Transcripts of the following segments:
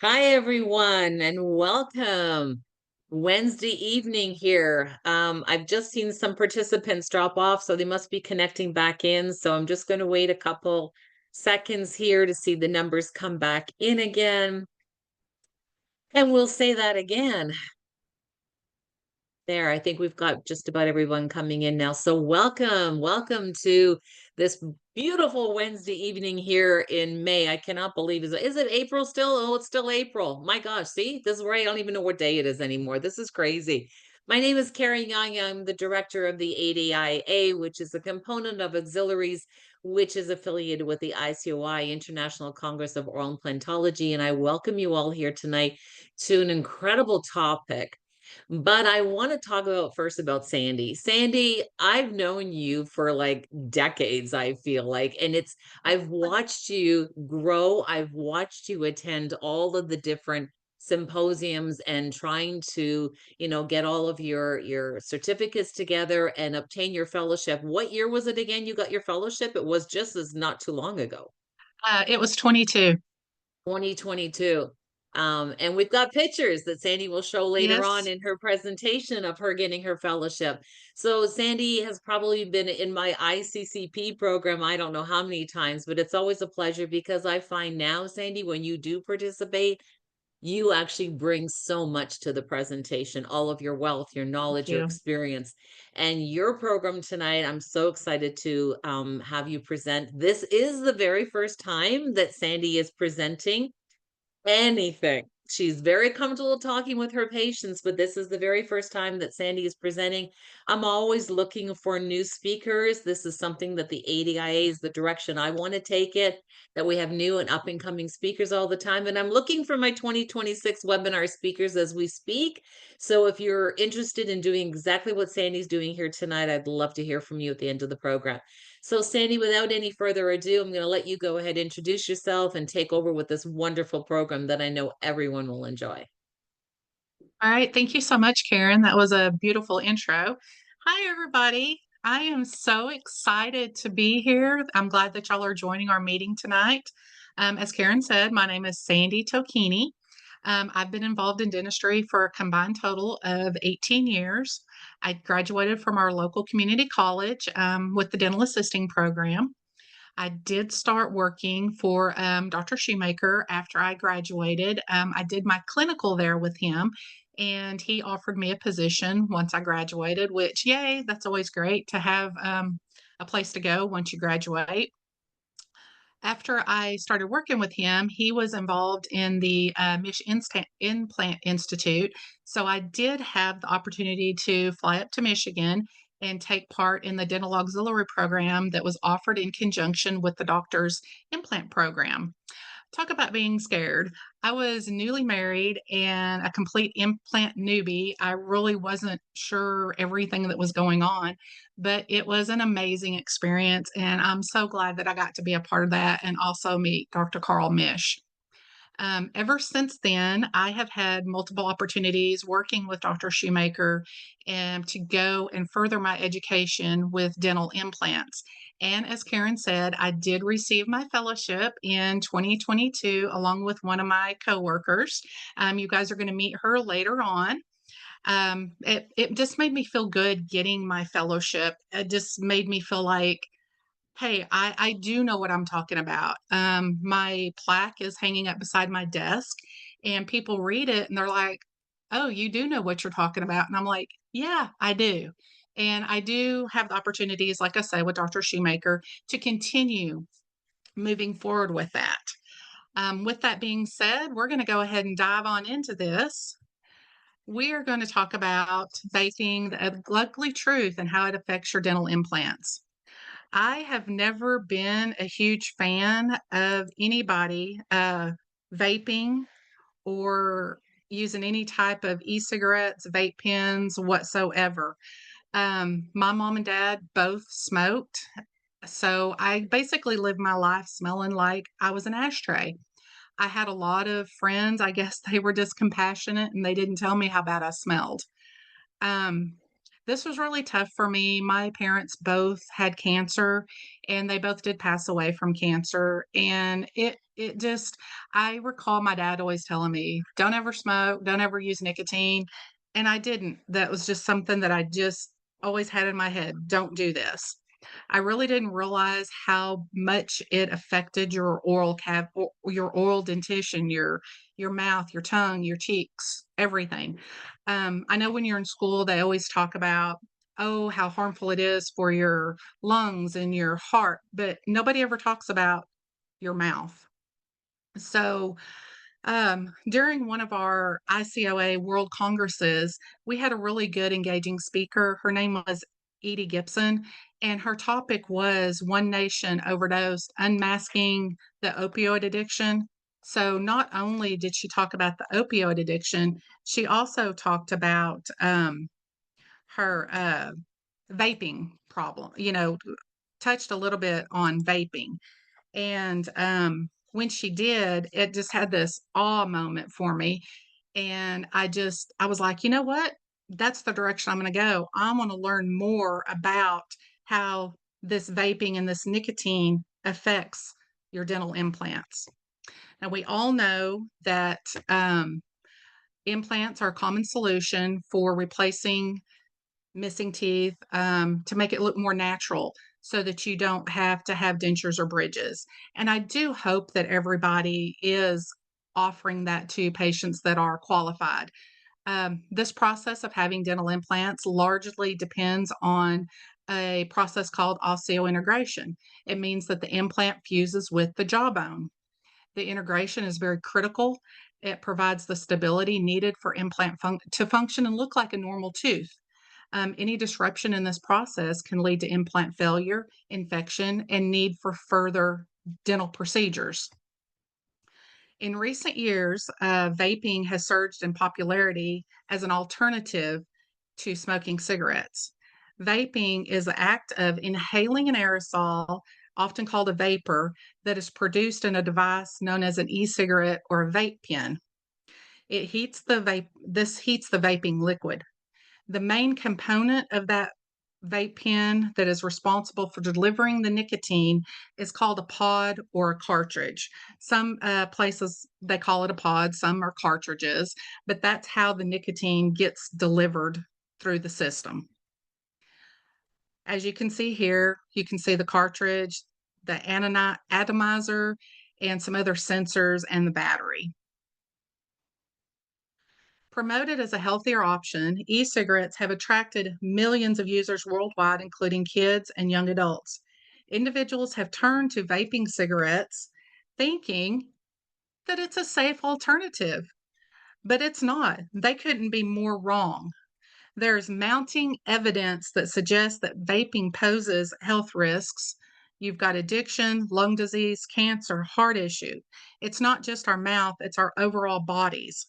Hi, everyone, and welcome. Wednesday evening here. I've just seen some participants drop off, so they must be connecting back in. So I'm just going to wait a couple seconds here to see the numbers come back in again. And we'll say that again. There, I think we've got just about everyone coming in now. So welcome to this beautiful Wednesday evening here in May. I cannot believe is it April still? Oh, it's still April. My gosh, see, this is where I don't even know what day it is anymore. This is crazy. My name is Carrie Young. I'm the director of the ADIA, which is a component of auxiliaries, which is affiliated with the ICOI, International Congress of Oral Implantology. And I welcome you all here tonight to an incredible topic. But I want to talk about first about Sandi. Sandi, I've known you for like decades, I feel like, and I've watched you grow. I've watched you attend all of the different symposiums and trying to, get all of your certificates together and obtain your fellowship. What year was it again? You got your fellowship? It was just as not too long ago. It was 22. 2022. And we've got pictures that Sandi will show later on Yes, in her presentation of her getting her fellowship. So Sandi has probably been in my ICCP program, I don't know how many times, but it's always a pleasure because I find now, Sandi, when you do participate, you actually bring so much to the presentation, all of your wealth, your thank knowledge, your you. experience. And your program tonight, I'm so excited to have you present. This is the very first time that Sandi is presenting anything. She's very comfortable talking with her patients, but this is the very first time that Sandi is presenting. I'm always looking for new speakers. This is something that the ADIA is the direction I want to take it, that we have new and up and coming speakers all the time. And I'm looking for my 2026 webinar speakers as we speak. So if you're interested in doing exactly what Sandi's doing here tonight, I'd love to hear from you at the end of the program. So Sandi, without any further ado, I'm going to let you go ahead, introduce yourself, and take over with this wonderful program that I know everyone will enjoy. All right. Thank you so much, Karen. That was a beautiful intro. Hi, everybody. I am so excited to be here. I'm glad that y'all are joining our meeting tonight. As Karen said, my name is Sandi Tocquigny. I've been involved in dentistry for a combined total of 18 years. I graduated from our local community college with the dental assisting program. I did start working for Dr. Shoemaker after I graduated. I did my clinical there with him, and he offered me a position once I graduated, which, yay, that's always great to have a place to go once you graduate. After I started working with him, he was involved in the Implant Institute. So I did have the opportunity to fly up to Michigan and take part in the dental auxiliary program that was offered in conjunction with the doctor's implant program. Talk about being scared. I was newly married and a complete implant newbie. I really wasn't sure everything that was going on, but it was an amazing experience. And I'm so glad that I got to be a part of that and also meet Dr. Carl Mish. Ever since then, I have had multiple opportunities working with Dr. Shoemaker and to go and further my education with dental implants. And as Karen said, I did receive my fellowship in 2022 along with one of my coworkers. You guys are going to meet her later on. It just made me feel good getting my fellowship. It just made me feel like, hey, I do know what I'm talking about. My plaque is hanging up beside my desk, and people read it and they're like, oh, you do know what you're talking about. And I'm like, yeah, I do. And I do have the opportunities, like I say, with Dr. Shoemaker to continue moving forward with that. With that being said, we're going to go ahead and dive on into this. We are going to talk about vaping, the ugly truth, and how it affects your dental implants. I have never been a huge fan of anybody vaping or using any type of e-cigarettes, vape pens whatsoever. My mom and dad both smoked, so I basically lived my life smelling like I was an ashtray. I had a lot of friends, I guess they were just compassionate and they didn't tell me how bad I smelled. Um, This was really tough for me. My parents both had cancer and they both did pass away from cancer. And it just I recall my dad always telling me, "Don't ever smoke, don't ever use nicotine." And I didn't. That was just something that I just always had in my head. Don't do this. I really didn't realize how much it affected your your oral dentition, your mouth, your tongue, your cheeks, everything. I know when you're in school, they always talk about, oh, how harmful it is for your lungs and your heart, but nobody ever talks about your mouth. So, during one of our ICOA World Congresses, we had a really good engaging speaker. Her name was Edie Gibson, and her topic was One Nation Overdosed, Unmasking the Opioid Addiction. So, not only did she talk about the opioid addiction, she also talked about her vaping problem, touched a little bit on vaping. And, when she did, it just had this awe moment for me, and I was like, "You know what? That's the direction I'm gonna go. I wanna learn more about how this vaping and this nicotine affects your dental implants." Now, we all know that, implants are a common solution for replacing missing teeth, to make it look more natural so that you don't have to have dentures or bridges. And I do hope that everybody is offering that to patients that are qualified. This process of having dental implants largely depends on a process called osseointegration. It means that the implant fuses with the jawbone. The integration is very critical. It provides the stability needed for to function and look like a normal tooth. Any disruption in this process can lead to implant failure, infection, and need for further dental procedures. In recent years, vaping has surged in popularity as an alternative to smoking cigarettes. Vaping is the act of inhaling an aerosol, often called a vapor, that is produced in a device known as an e-cigarette or a vape pen. This heats the vaping liquid. The main component of that vape pen that is responsible for delivering the nicotine is called a pod or a cartridge. Some places they call it a pod, some are cartridges, but that's how the nicotine gets delivered through the system. As you can see here, you can see the cartridge, the atomizer, and some other sensors and the battery. Promoted as a healthier option, e cigarettes have attracted millions of users worldwide, including kids and young adults. Individuals have turned to vaping cigarettes thinking that it's a safe alternative, but it's not. They couldn't be more wrong. There's mounting evidence that suggests that vaping poses health risks. You've got addiction, lung disease, cancer, heart issue. It's not just our mouth, it's our overall bodies.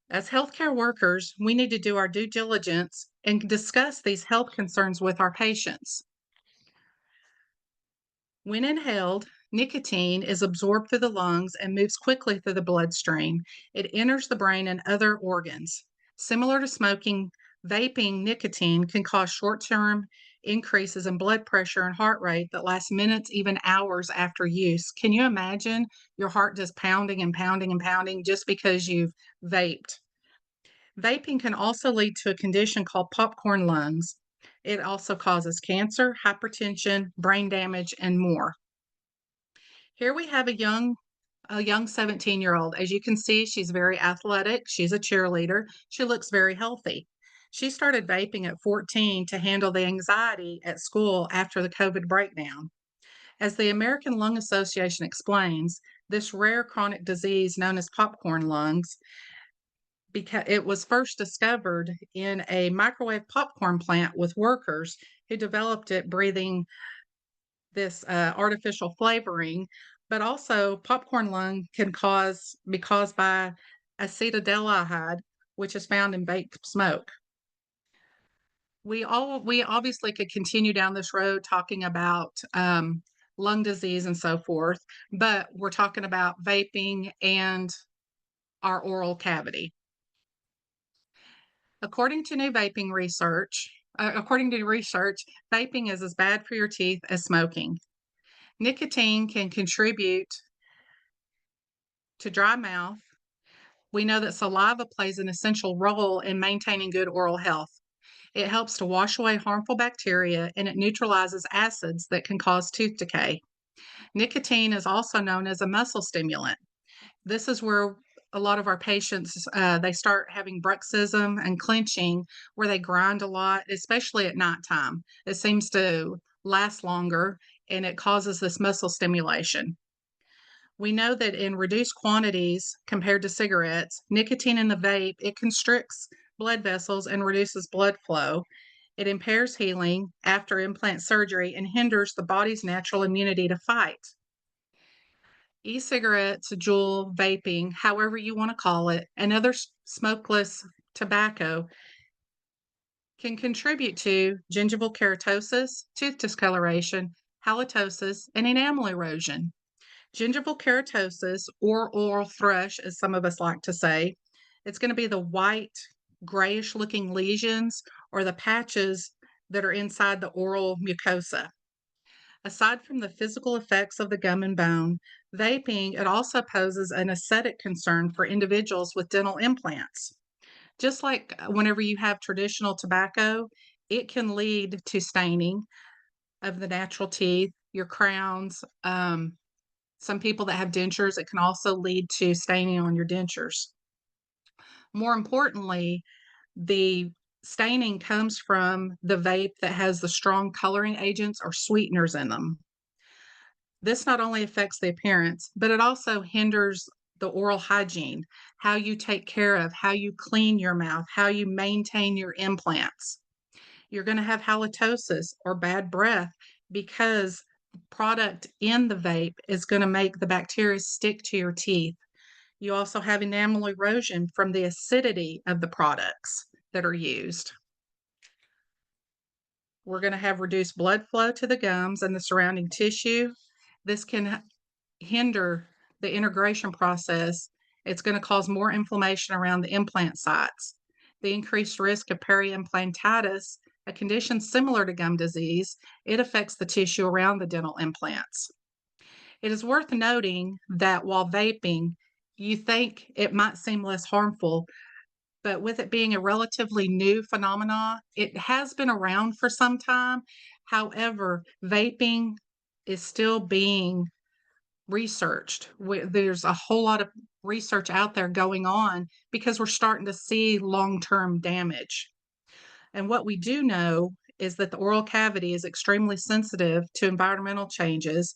As healthcare workers, we need to do our due diligence and discuss these health concerns with our patients. When inhaled, nicotine is absorbed through the lungs and moves quickly through the bloodstream. It enters the brain and other organs. Similar to smoking, vaping nicotine can cause short term increases in blood pressure and heart rate that last minutes, even hours after use. Can you imagine your heart just pounding and pounding and pounding just because you've vaped? Vaping can also lead to a condition called popcorn lungs. It also causes cancer, hypertension, brain damage, and more. Here we have a young 17-year-old. As you can see, she's very athletic. She's a cheerleader. She looks very healthy. She started vaping at 14 to handle the anxiety at school after the COVID breakdown. As the American Lung Association explains, this rare chronic disease known as popcorn lungs because it was first discovered in a microwave popcorn plant with workers who developed it breathing this artificial flavoring, but also popcorn lung can be caused by acetaldehyde, which is found in vape smoke. We obviously could continue down this road talking about lung disease and so forth, but we're talking about vaping and our oral cavity. According to new vaping research, according to research, vaping is as bad for your teeth as smoking. Nicotine can contribute to dry mouth. We know that saliva plays an essential role in maintaining good oral health. It helps to wash away harmful bacteria and it neutralizes acids that can cause tooth decay. Nicotine is also known as a muscle stimulant. This is where a lot of our patients they start having bruxism and clenching, where they grind a lot, especially at nighttime. It seems to last longer and it causes this muscle stimulation. We know that in reduced quantities compared to cigarettes, nicotine in the vape, it constricts blood vessels and reduces blood flow. It impairs healing after implant surgery and hinders the body's natural immunity to fight. E-cigarettes, Juul, vaping, however you want to call it, and other smokeless tobacco can contribute to gingival keratosis, tooth discoloration, halitosis, and enamel erosion. Gingival keratosis, or oral thrush, as some of us like to say, it's going to be the white, grayish looking lesions or the patches that are inside the oral mucosa. Aside from the physical effects of the gum and bone, vaping, it also poses an aesthetic concern for individuals with dental implants. Just like whenever you have traditional tobacco, it can lead to staining of the natural teeth, your crowns. Some people that have dentures, it can also lead to staining on your dentures. More importantly, the staining comes from the vape that has the strong coloring agents or sweeteners in them. This not only affects the appearance, but it also hinders the oral hygiene, how you take care of, how you clean your mouth, how you maintain your implants. You're going to have halitosis or bad breath because product in the vape is going to make the bacteria stick to your teeth. You also have enamel erosion from the acidity of the products that are used. We're going to have reduced blood flow to the gums and the surrounding tissue. This can hinder the integration process. It's going to cause more inflammation around the implant sites. The increased risk of periimplantitis, a condition similar to gum disease, it affects the tissue around the dental implants. It is worth noting that while vaping, you think it might seem less harmful, but with it being a relatively new phenomenon, it has been around for some time. However, vaping is still being researched. There's a whole lot of research out there going on because we're starting to see long-term damage. And what we do know is that the oral cavity is extremely sensitive to environmental changes,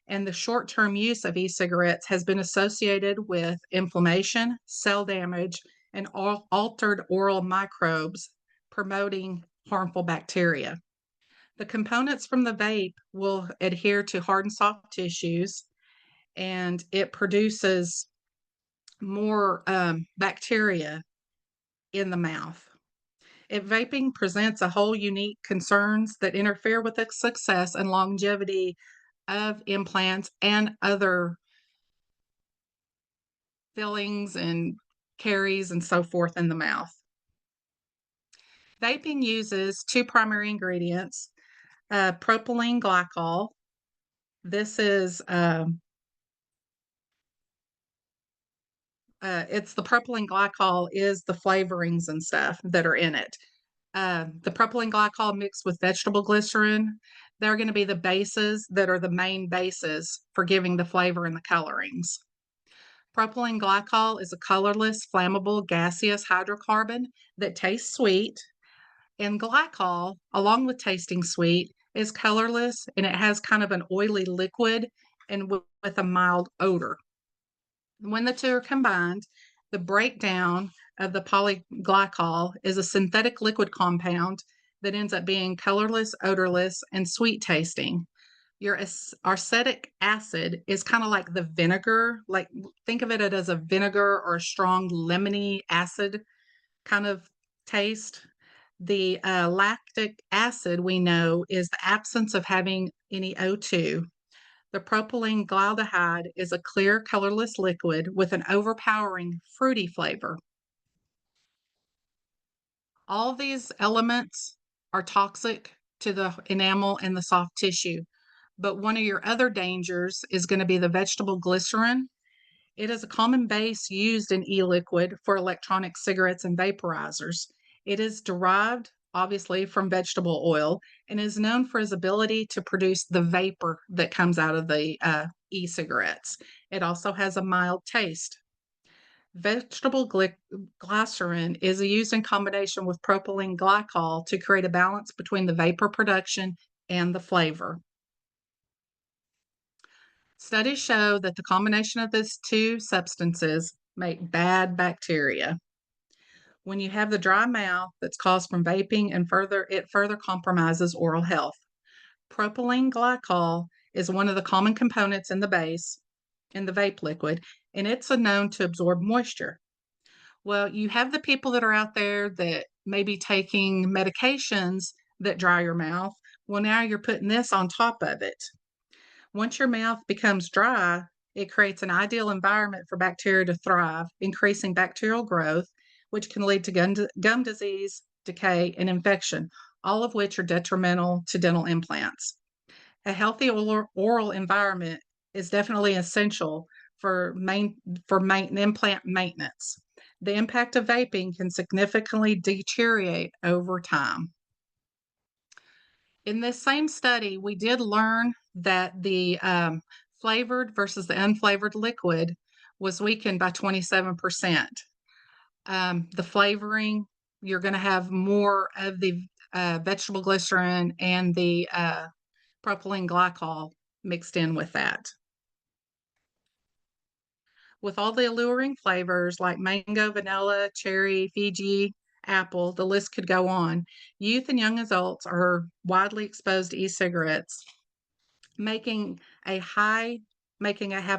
and the short-term use of e-cigarettes has been associated with inflammation, cell damage, and altered oral microbes, promoting harmful bacteria. The components from the vape will adhere to hard and soft tissues, and it produces more bacteria in the mouth. If vaping presents a whole unique concerns that interfere with the success and longevity of implants and other fillings and caries and so forth in the mouth. Vaping uses two primary ingredients, propylene glycol. This is it's the propylene glycol is the flavorings and stuff that are in it. The propylene glycol mixed with vegetable glycerin, they're going to be the bases that are the main bases for giving the flavor and the colorings. Propylene glycol is a colorless, flammable, gaseous hydrocarbon that tastes sweet, and glycol, along with tasting sweet, is colorless and it has kind of an oily liquid and with a mild odor. When the two are combined, the breakdown of the polyglycol is a synthetic liquid compound that ends up being colorless, odorless, and sweet tasting. Your acetic acid is kind of like the vinegar, like think of it as a vinegar or a strong lemony acid kind of taste. The lactic acid we know is the absence of having any O2. The propylene glycol is a clear, colorless liquid with an overpowering fruity flavor. All these elements are toxic to the enamel and the soft tissue. But one of your other dangers is going to be the vegetable glycerin. It is a common base used in e-liquid for electronic cigarettes and vaporizers. It is derived, obviously, from vegetable oil and is known for its ability to produce the vapor that comes out of the e-cigarettes. It also has a mild taste. Vegetable glycerin is used in combination with propylene glycol to create a balance between the vapor production and the flavor. Studies show that the combination of these two substances make bad bacteria. When you have the dry mouth that's caused from vaping and it further compromises oral health. Propylene glycol is one of the common components in the base in the vape liquid, and it's known to absorb moisture. Well, you have the people that are out there that may be taking medications that dry your mouth. Well, now you're putting this on top of it. Once your mouth becomes dry, it creates an ideal environment for bacteria to thrive, increasing bacterial growth, which can lead to gum disease, decay, and infection, all of which are detrimental to dental implants. A healthy oral environment is definitely essential for implant maintenance. The impact of vaping can significantly deteriorate over time. In this same study, we did learn that the flavored versus the unflavored liquid was weakened by 27%. The flavoring, you're going to have more of the vegetable glycerin and the propylene glycol mixed in with that. With all the alluring flavors like mango, vanilla, cherry, Fiji, apple, the list could go on. Youth and young adults are widely exposed to e-cigarettes, making have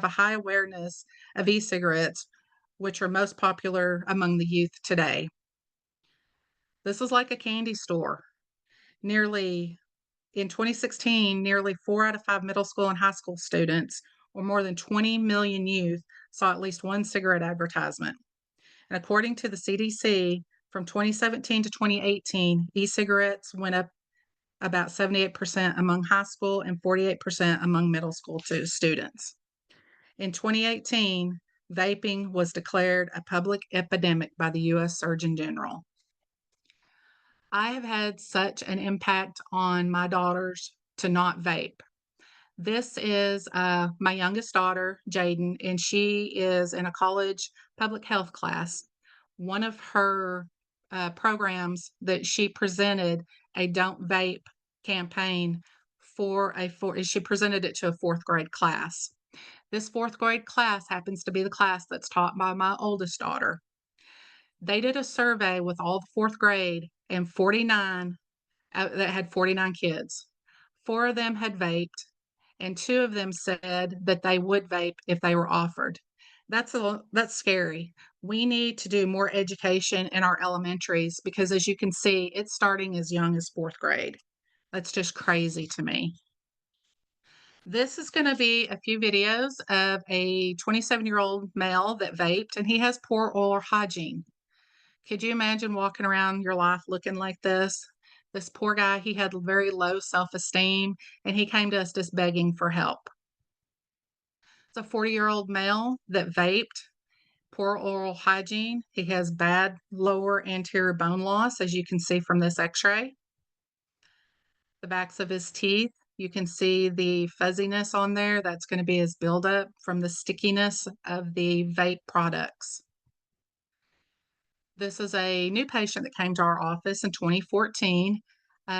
a high awareness of e-cigarettes, which are most popular among the youth today. This is like a candy store. In 2016, nearly 4 out of 5 middle school and high school students, or more than 20 million youth, saw at least one cigarette advertisement. And according to the CDC, from 2017 to 2018, e-cigarettes went up about 78% among high school and 48% among middle school students. In 2018, vaping was declared a public epidemic by the U.S. Surgeon General. I have had such an impact on my daughters to not vape. This is my youngest daughter, Jaden, and she is in a college public health class. One of her programs that she presented a Don't Vape campaign she presented it to a fourth grade class. This fourth grade class happens to be the class that's taught by my oldest daughter. They did a survey with all the fourth grade and 49 that had 49 kids. 4 of them had vaped, and 2 of them said that they would vape if they were offered. That's scary. We need to do more education in our elementaries because, as you can see, it's starting as young as 4th grade. That's just crazy to me. This is going to be a few videos of a 27-year-old male that vaped, and he has poor oral hygiene. Could you imagine walking around your life looking like this? This poor guy, he had very low self-esteem, and he came to us just begging for help. It's a 40-year-old male that vaped, poor oral hygiene. He has bad lower anterior bone loss, as you can see from this x-ray. The backs of his teeth, you can see the fuzziness on there. That's going to be his buildup from the stickiness of the vape products. This is a new patient that came to our office in 2014.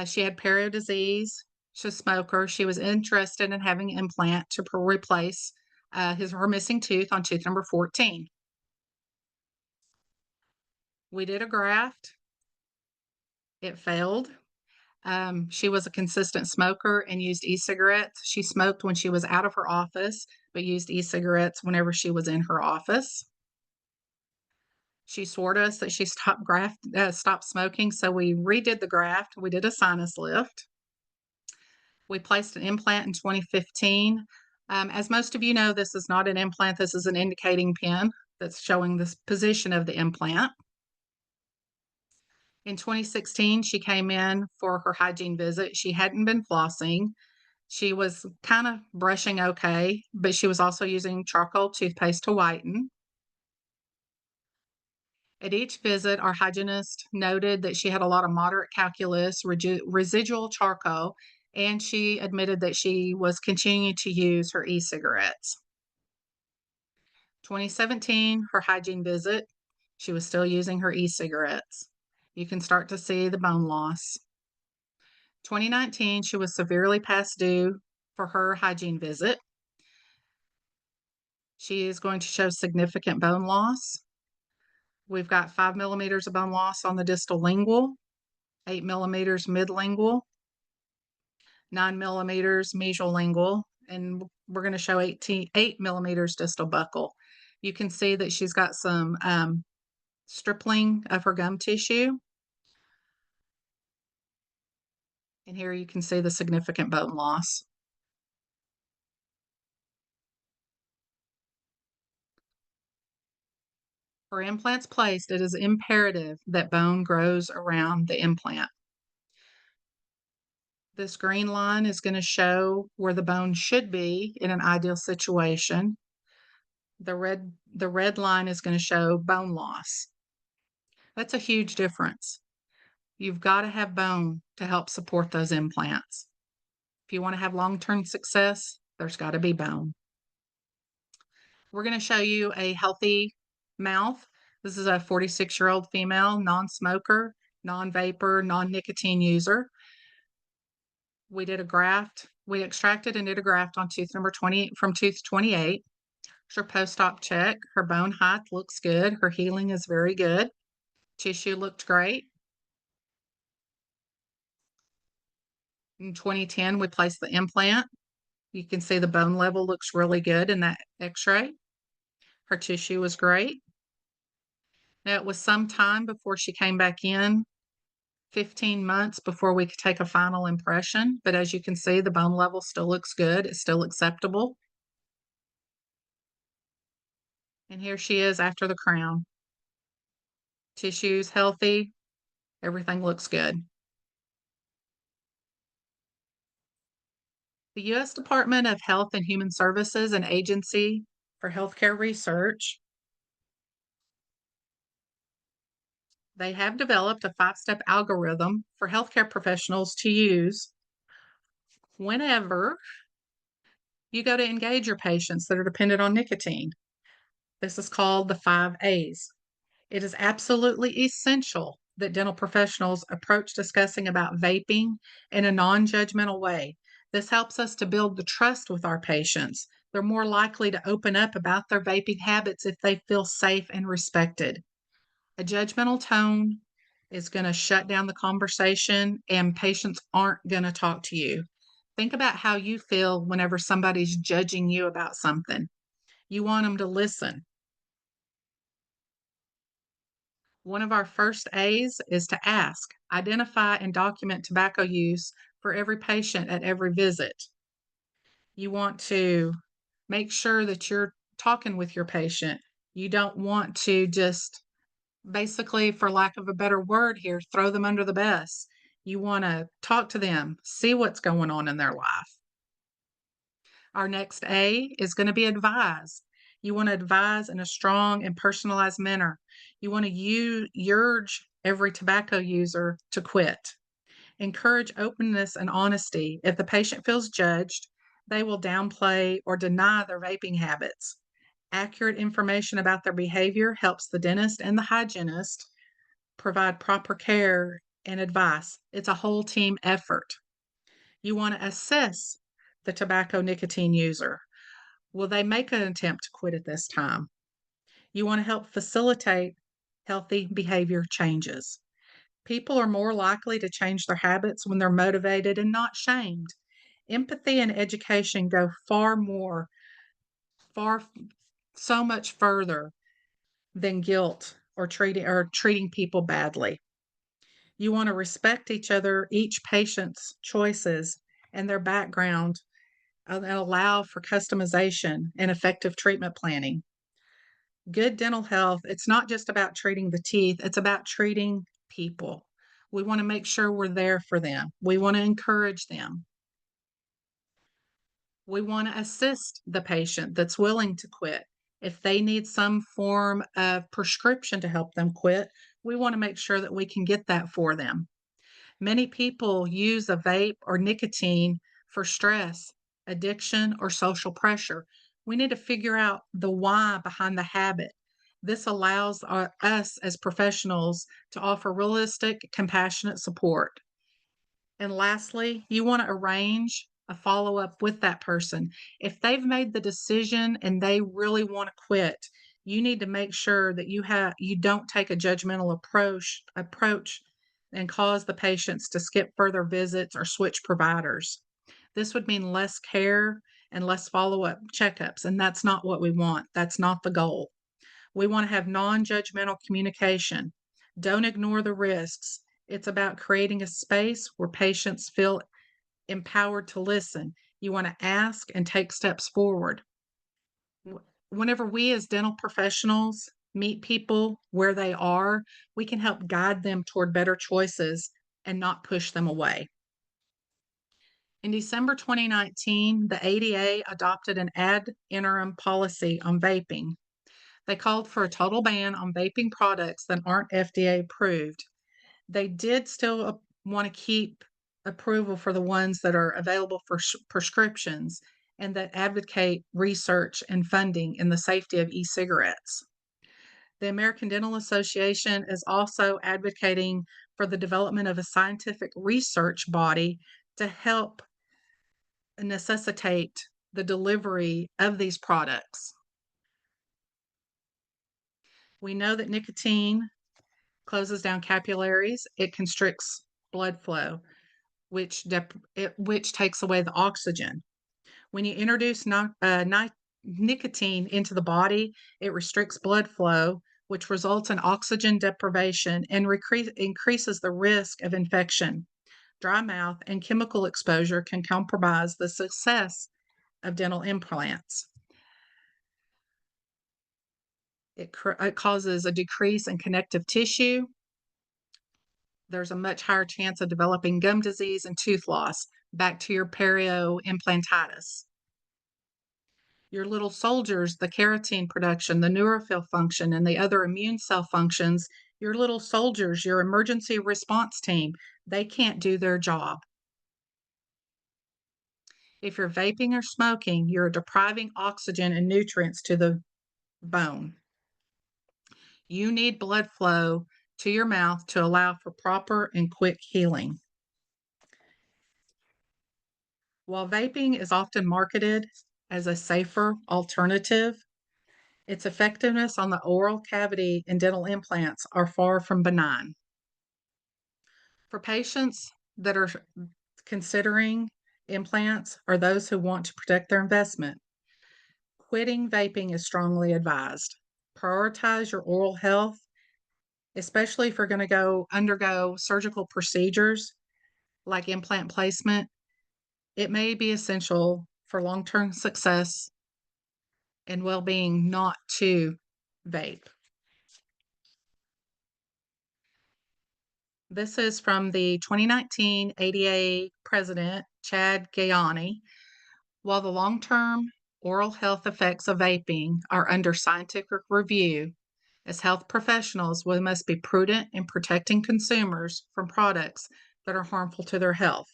She had perio disease. She's a smoker. She was interested in having an implant to replace her missing tooth on tooth number 14. We did a graft. It failed. She was a consistent smoker and used e-cigarettes. She smoked when she was out of her office, but used e-cigarettes whenever she was in her office. She swore to us that she stopped smoking, so we redid the graft. We did a sinus lift. We placed an implant in 2015. As most of you know, this is not an implant. This is an indicating pin that's showing the position of the implant. In 2016, she came in for her hygiene visit. She hadn't been flossing. She was kind of brushing okay, but she was also using charcoal toothpaste to whiten. At each visit, our hygienist noted that she had a lot of moderate calculus, residual charcoal, and she admitted that she was continuing to use her e-cigarettes. 2017, her hygiene visit, she was still using her e-cigarettes. You can start to see the bone loss. 2019, she was severely past due for her hygiene visit. She is going to show significant bone loss. We've got 5 millimeters of bone loss on the distal lingual, 8 millimeters midlingual, 9 millimeters mesial lingual, and we're going to show 8 millimeters distal buccal. You can see that she's got some stripling of her gum tissue. And here you can see the significant bone loss. For implants placed, it is imperative that bone grows around the implant. This green line is going to show where the bone should be in an ideal situation. The red line is going to show bone loss. That's a huge difference. You've got to have bone to help support those implants. If you want to have long-term success, there's got to be bone. We're going to show you a healthy mouth. This is a 46-year-old female, non-smoker, non-vapor, non-nicotine user. We did a graft. We extracted and did a graft on tooth number 20 from tooth 28. Her post-op check. Her bone height looks good. Her healing is very good. Tissue looked great. In 2010, we placed the implant. You can see the bone level looks really good in that x-ray. Her tissue was great. Now, it was some time before she came back in, 15 months before we could take a final impression. But as you can see, the bone level still looks good. It's still acceptable. And here she is after the crown. Tissue's healthy. Everything looks good. The U.S. Department of Health and Human Services, an agency for healthcare research, they have developed a 5-step algorithm for healthcare professionals to use whenever you go to engage your patients that are dependent on nicotine. This is called the 5 A's. It is absolutely essential that dental professionals approach discussing about vaping in a non-judgmental way. This helps us to build the trust with our patients. They're more likely to open up about their vaping habits if they feel safe and respected. A judgmental tone is going to shut down the conversation, and patients aren't going to talk to you. Think about how you feel whenever somebody's judging you about something. You want them to listen. One of our first A's is to ask, identify, and document tobacco use for every patient at every visit. You want to make sure that you're talking with your patient. You don't want to just basically, for lack of a better word here, throw them under the bus. You want to talk to them, see what's going on in their life. Our next A is going to be advise. You want to advise in a strong and personalized manner. You want to urge every tobacco user to quit. Encourage openness and honesty. If the patient feels judged, they will downplay or deny their vaping habits. Accurate information about their behavior helps the dentist and the hygienist provide proper care and advice. It's a whole team effort. You want to assess the tobacco nicotine user. Will they make an attempt to quit at this time? You want to help facilitate healthy behavior changes. People are more likely to change their habits when they're motivated and not shamed. Empathy and education go so much further than guilt or treating people badly. You want to respect each patient's choices and their background, and allow for customization and effective treatment planning. Good dental health, it's not just about treating the teeth, it's about treating people. We want to make sure we're there for them. We want to encourage them. We want to assist the patient that's willing to quit. If they need some form of prescription to help them quit, we want to make sure that we can get that for them. Many people use a vape or nicotine for stress, addiction, or social pressure. We need to figure out the why behind the habit. This allows us as professionals to offer realistic, compassionate support. And lastly, you want to arrange a follow up with that person. If they've made the decision and they really want to quit, you need to make sure that you don't take a judgmental approach and cause the patients to skip further visits or switch providers. This would mean less care and less follow up checkups, and that's not what we want. That's not the goal. We want to have non judgmental communication. Don't ignore the risks. It's about creating a space where patients feel empowered to listen. You want to ask and take steps forward. Whenever we as dental professionals meet people where they are, we can help guide them toward better choices and not push them away. In December 2019, the ADA adopted an ad interim policy on vaping. They called for a total ban on vaping products that aren't FDA approved. They did still want to keep approval for the ones that are available for prescriptions and that advocate research and funding in the safety of e-cigarettes. The American Dental Association is also advocating for the development of a scientific research body to help necessitate the delivery of these products. We know that nicotine closes down capillaries, it constricts blood flow, which takes away the oxygen. When you introduce nicotine into the body, it restricts blood flow, which results in oxygen deprivation and increases the risk of infection. Dry mouth and chemical exposure can compromise the success of dental implants. It causes a decrease in connective tissue. There's a much higher chance of developing gum disease and tooth loss, bacterial perioimplantitis. Your little soldiers, the keratin production, the neutrophil function, and the other immune cell functions, your little soldiers, your emergency response team, they can't do their job. If you're vaping or smoking, you're depriving oxygen and nutrients to the bone. You need blood flow to your mouth to allow for proper and quick healing. While vaping is often marketed as a safer alternative, its effectiveness on the oral cavity and dental implants are far from benign. For patients that are considering implants or those who want to protect their investment, quitting vaping is strongly advised. Prioritize your oral health, especially if you're going to undergo surgical procedures like implant placement. It may be essential for long-term success and well-being not to vape. This is from the 2019 ADA president, Chad Gayani. While the long-term oral health effects of vaping are under scientific review, as health professionals, we must be prudent in protecting consumers from products that are harmful to their health.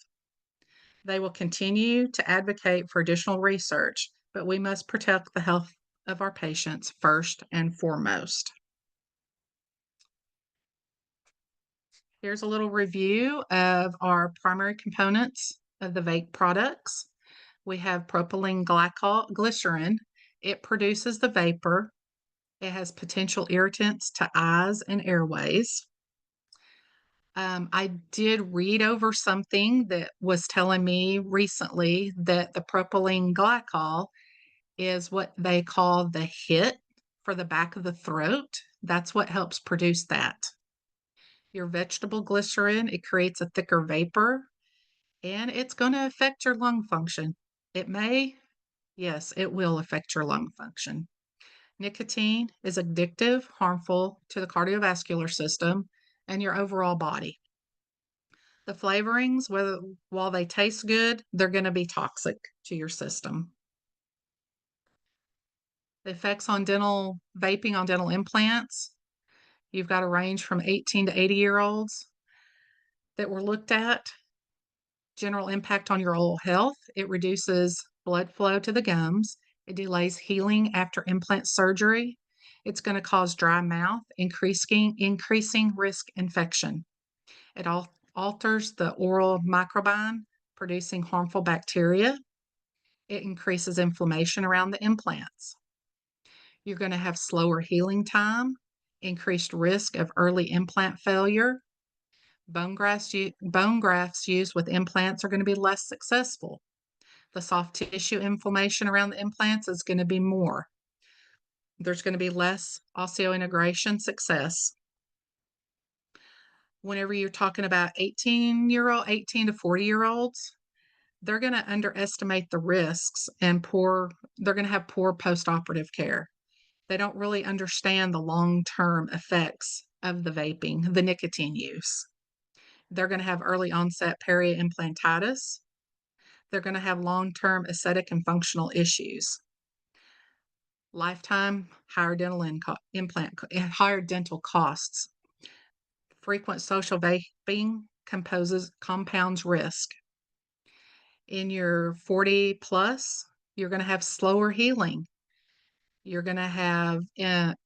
They will continue to advocate for additional research, but we must protect the health of our patients first and foremost. Here's a little review of our primary components of the vape products. We have propylene glycerin. It produces the vapor. It has potential irritants to eyes and airways. I did read over something that was telling me recently that the propylene glycol is what they call the HIT for the back of the throat. That's what helps produce that. Your vegetable glycerin, it creates a thicker vapor, and it's going to affect your lung function. It may, yes, it will affect your lung function. Nicotine is addictive, harmful to the cardiovascular system and your overall body. The flavorings, whether while they taste good, they're going to be toxic to your system. The effects on dental vaping on dental implants, you've got a range from 18 to 80-year-olds that were looked at. General impact on your oral health, it reduces blood flow to the gums. It delays healing after implant surgery. It's going to cause dry mouth, increasing risk infection. It alters the oral microbiome, producing harmful bacteria. It increases inflammation around the implants. You're going to have slower healing time, increased risk of early implant failure. Bone grafts used with implants are going to be less successful. The soft tissue inflammation around the implants is going to be more. There's going to be less osseointegration success. Whenever you're talking about 18 to 40-year-olds, they're going to underestimate the risks and they're going to have poor postoperative care. They don't really understand the long-term effects of the vaping, the nicotine use. They're going to have early onset peri-implantitis. They're going to have long-term aesthetic and functional issues. Lifetime higher dental costs. Frequent social vaping compounds risk. In your 40 plus, you're going to have slower healing. You're going to have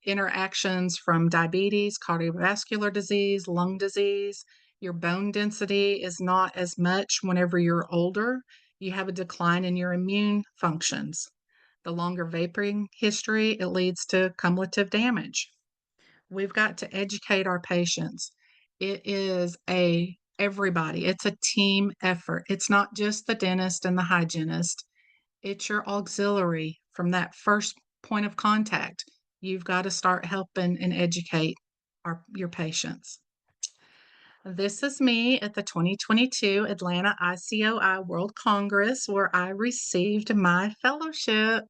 interactions from diabetes, cardiovascular disease, lung disease. Your bone density is not as much whenever you're older. You have a decline in your immune functions. The longer vaping history, it leads to cumulative damage. We've got to educate our patients. It is everybody. It's a team effort. It's not just the dentist and the hygienist. It's your auxiliary from that first point of contact. You've got to start helping and educate your patients. This is me at the 2022 Atlanta ICOI World Congress, where I received my fellowship.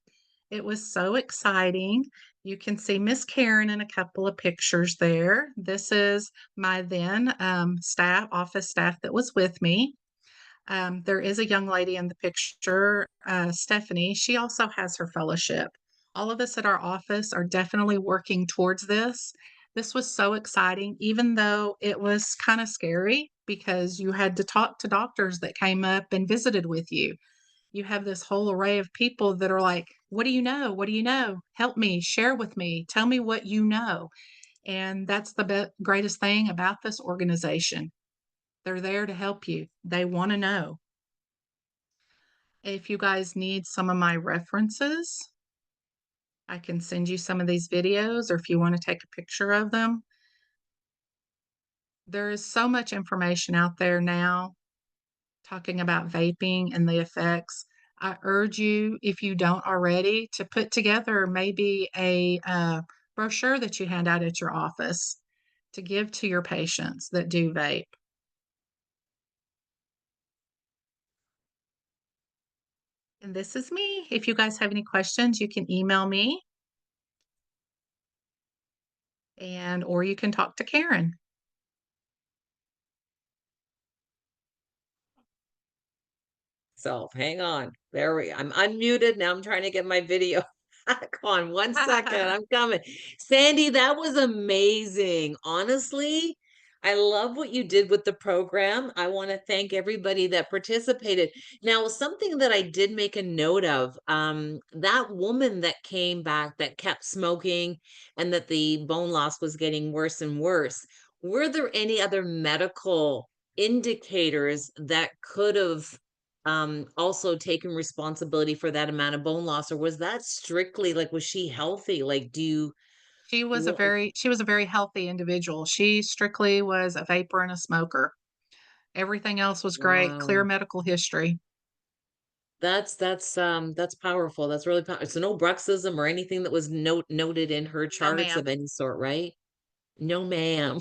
It was so exciting. You can see Miss Karen in a couple of pictures there. This is my then office staff that was with me. There is a young lady in the picture, Stephanie. She also has her fellowship. All of us at our office are definitely working towards this. This was so exciting, even though it was kind of scary because you had to talk to doctors that came up and visited with you. You have this whole array of people that are like, what do you know? What do you know? Help me, share with me, tell me what you know. And that's the greatest thing about this organization. They're there to help you. They want to know. If you guys need some of my references, I can send you some of these videos, or if you want to take a picture of them. There is so much information out there now talking about vaping and the effects. I urge you, if you don't already, to put together maybe a brochure that you hand out at your office to give to your patients that do vape. And this is me. If you guys have any questions, you can email me or you can talk to Karen. So hang on. I'm unmuted. Now I'm trying to get my video. Come on, 1 second. I'm coming. Sandi, that was amazing. Honestly, I love what you did with the program. I want to thank everybody that participated. Now, something that I did make a note of, that woman that came back that kept smoking and that the bone loss was getting worse and worse. Were there any other medical indicators that could have also taken responsibility for that amount of bone loss, or was that strictly like, was she healthy? Like, what? She was a very healthy individual. She strictly was a vapor and a smoker. Everything else was great, clear Wow. medical history. That's powerful. That's really powerful. So no bruxism or anything that was noted in her No, charts ma'am. of any sort, right? No, ma'am.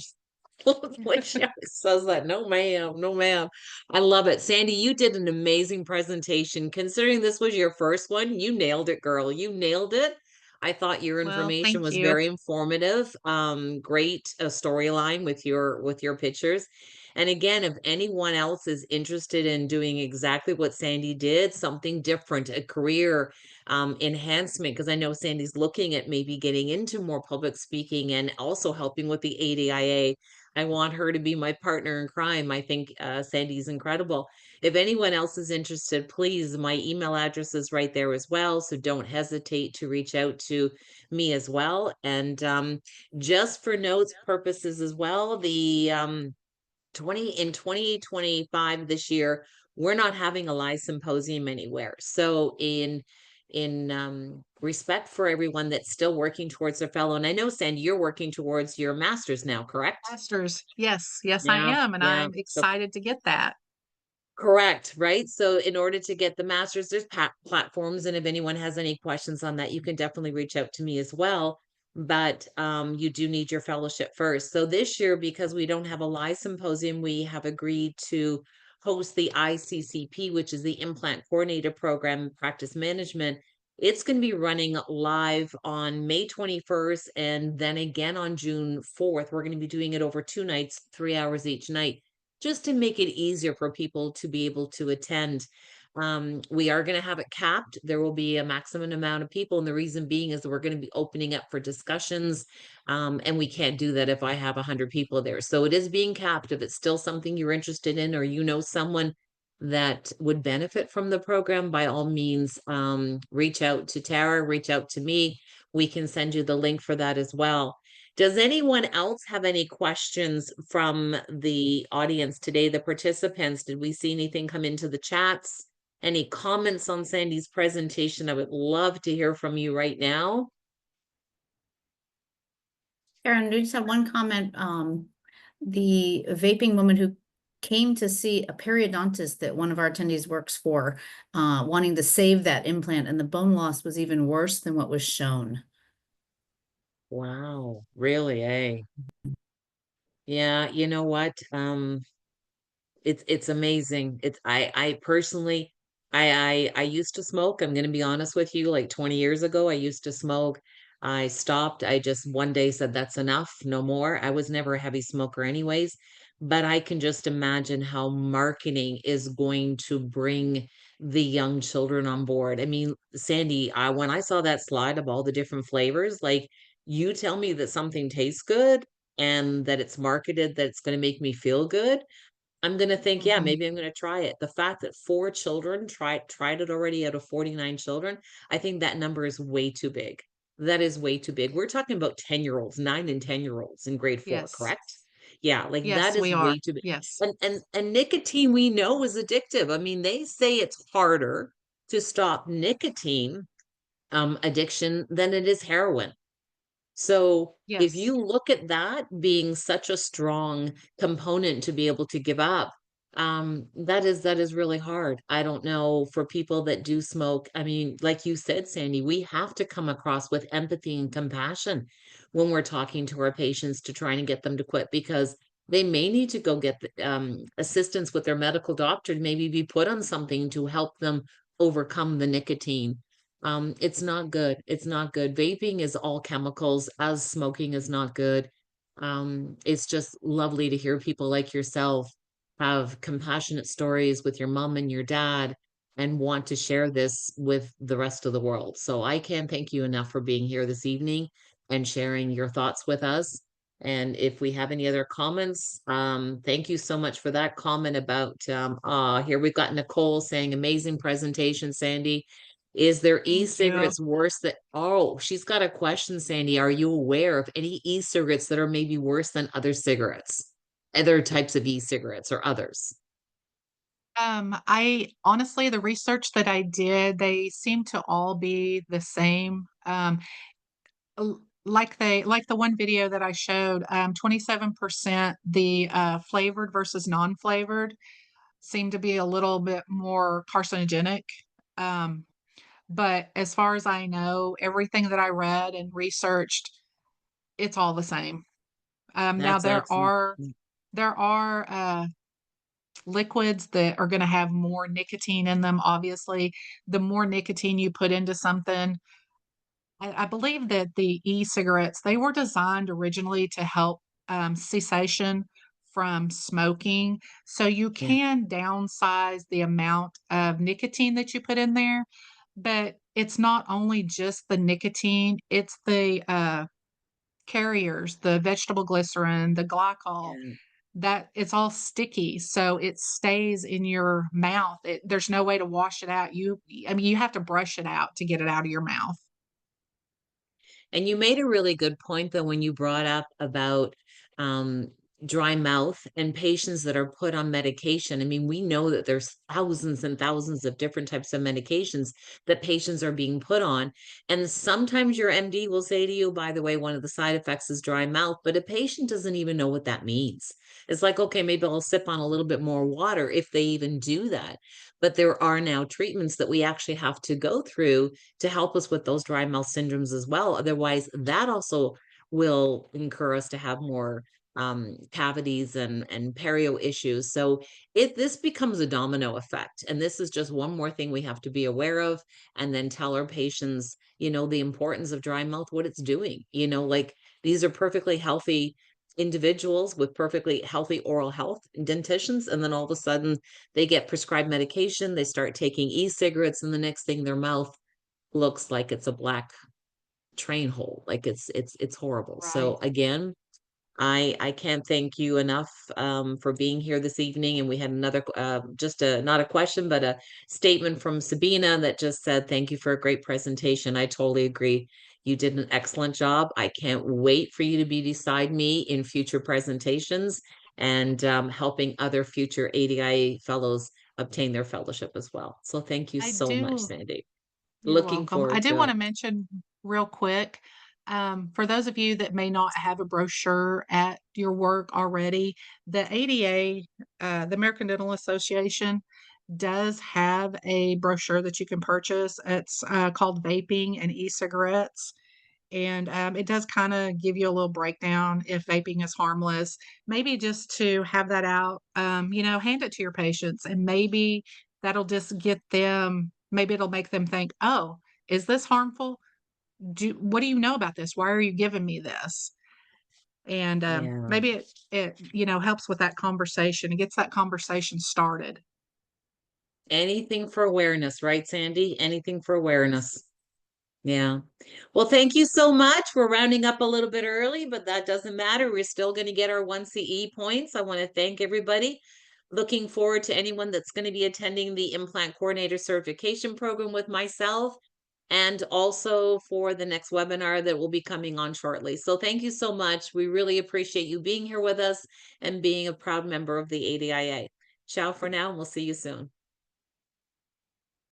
Like she always says that. No, ma'am. No, ma'am. I love it. Sandi, you did an amazing presentation. Considering this was your first one, you nailed it, girl. You nailed it. I thought your Well, information thank was you. very informative. Great storyline with your pictures. And again, if anyone else is interested in doing exactly what Sandi did, something different, a career enhancement, because I know Sandi's looking at maybe getting into more public speaking and also helping with the ADIA. I want her to be my partner in crime. I think Sandi's incredible. If anyone else is interested, please, my email address is right there as well. So don't hesitate to reach out to me as well. And just for notes purposes as well, the 2025 this year, we're not having a live symposium anywhere. So in respect for everyone that's still working towards their fellow, and I know, Sandy, you're working towards your master's now, correct? Masters. Yes, yes, I Yeah, am. And yeah. I'm So excited to get that. correct, right? So in order to get the master's, there's platforms, and if anyone has any questions on that, you can definitely reach out to me as well. But you do need your fellowship first. So this year, because we don't have a live symposium, we have agreed to host the ICCP, which is the Implant Coordinator Program Practice Management. It's going to be running live on May 21st and then again on June 4th. We're going to be doing it over 2 nights, 3 hours each night, just to make it easier for people to be able to attend. We are going to have it capped. There will be a maximum amount of people. And the reason being is that we're going to be opening up for discussions. And we can't do that if I have 100 people there. So it is being capped. If it's still something you're interested in, or you know someone that would benefit from the program, by all means, reach out to Tara, reach out to me. We can send you the link for that as well. Does anyone else have any questions from the audience today, the participants? Did we see anything come into the chats? Any comments on Sandi's presentation? I would love to hear from you right now. Karen, we just have one comment. The vaping woman who came to see a periodontist that one of our attendees works for, wanting to save that implant, and the bone loss was even worse than what was shown. Wow, really, eh? Yeah, you know what? It's amazing. I personally, I used to smoke. I'm gonna be honest with you, like 20 years ago, I used to smoke. I stopped. I just one day said that's enough, no more. I was never a heavy smoker anyways, but I can just imagine how marketing is going to bring the young children on board. I mean, Sandi, when I saw that slide of all the different flavors, like, you tell me that something tastes good and that it's marketed that it's going to make me feel good, I'm gonna think, yeah, Mhm. maybe I'm gonna try it. The fact that 4 children tried it already out of 49 children, I think that number is way too big. That is way too big. We're talking about 10-year-olds, 9 and 10-year-olds in grade 4, Yes. correct? Yeah, like that Yes, is we are. way too big. Yes. And nicotine we know is addictive. I mean, they say it's harder to stop nicotine addiction than it is heroin. So if Yes. you look at that being such a strong component to be able to give up, that is really hard. I don't know for people that do smoke. I mean, like you said, Sandi, we have to come across with empathy and compassion when we're talking to our patients to try and get them to quit, because they may need to go get assistance with their medical doctor to maybe be put on something to help them overcome the nicotine. It's not good. It's not good. Vaping is all chemicals, as smoking is not good. It's just lovely to hear people like yourself have compassionate stories with your mom and your dad and want to share this with the rest of the world. So I can't thank you enough for being here this evening and sharing your thoughts with us. And if we have any other comments, thank you so much for that comment about here we've got Nicole saying amazing presentation, Sandi. Is there Thank you. e-cigarettes worse than, oh, she's got a question, Sandi. Are you aware of any e-cigarettes that are maybe worse than other cigarettes? Other types of e-cigarettes or others? I honestly, the research that I did, they seem to all be the same. Like the one video that I showed, 27% the flavored versus non-flavored seem to be a little bit more carcinogenic. Um, but as far as I know, everything that I read and researched, it's all the same. Now That's excellent. there are liquids that are going to have more nicotine in them. Obviously, the more nicotine you put into something, I believe that the e-cigarettes, they were designed originally to help cessation from smoking. So you Yeah. can downsize the amount of nicotine that you put in there, but it's not only just the nicotine, it's the carriers, the vegetable glycerin, the glycol, Yeah. that it's all sticky, so it stays in your mouth. There's no way to wash it out. I mean, you have to brush it out to get it out of your mouth. And you made a really good point though when you brought up about um, dry mouth and patients that are put on medication. I mean, we know that there's thousands and thousands of different types of medications that patients are being put on. And sometimes your MD will say to you, by the way, one of the side effects is dry mouth, but a patient doesn't even know what that means. It's like, okay, maybe I'll sip on a little bit more water if they even do that. But there are now treatments that we actually have to go through to help us with those dry mouth syndromes as well. Otherwise, that also will incur us to have more cavities and perio issues. So this becomes a domino effect. And this is just one more thing we have to be aware of, and then tell our patients, the importance of dry mouth, what it's doing. Like these are perfectly healthy individuals with perfectly healthy oral health dentitions, and then all of a sudden they get prescribed medication, they start taking e-cigarettes, and the next thing their mouth looks like it's a black train hole. Like it's horrible. Right. So again, I can't thank you enough for being here this evening. And we had another just a not a question, but a statement from Sabina that just said, thank you for a great presentation. I totally agree. You did an excellent job. I can't wait for you to be beside me in future presentations and helping other future ADIA fellows obtain their fellowship as well. So thank you I so much, do. Sandy. You're Looking welcome. I forward do to want it. to mention real quick, for those of you that may not have a brochure at your work already, the ADA, the American Dental Association, does have a brochure that you can purchase. It's called Vaping and E-Cigarettes. And it does kind of give you a little breakdown if vaping is harmless. Maybe just to have that out, hand it to your patients, and maybe that'll just get them, maybe it'll make them think, oh, is this harmful? What do you know about this? Why are you giving me this? And Yeah. maybe it helps with that conversation. It gets that conversation started. Anything for awareness, right, Sandy? Anything for Yes. awareness. Yeah. Well, thank you so much. We're rounding up a little bit early, but that doesn't matter. We're still going to get our 1 CE points. I want to thank everybody. Looking forward to anyone that's going to be attending the Implant Coordinator Certification Program with myself, and also for the next webinar that will be coming on shortly. So thank you so much. We really appreciate you being here with us and being a proud member of the ADIA. Ciao for now, and we'll see you soon.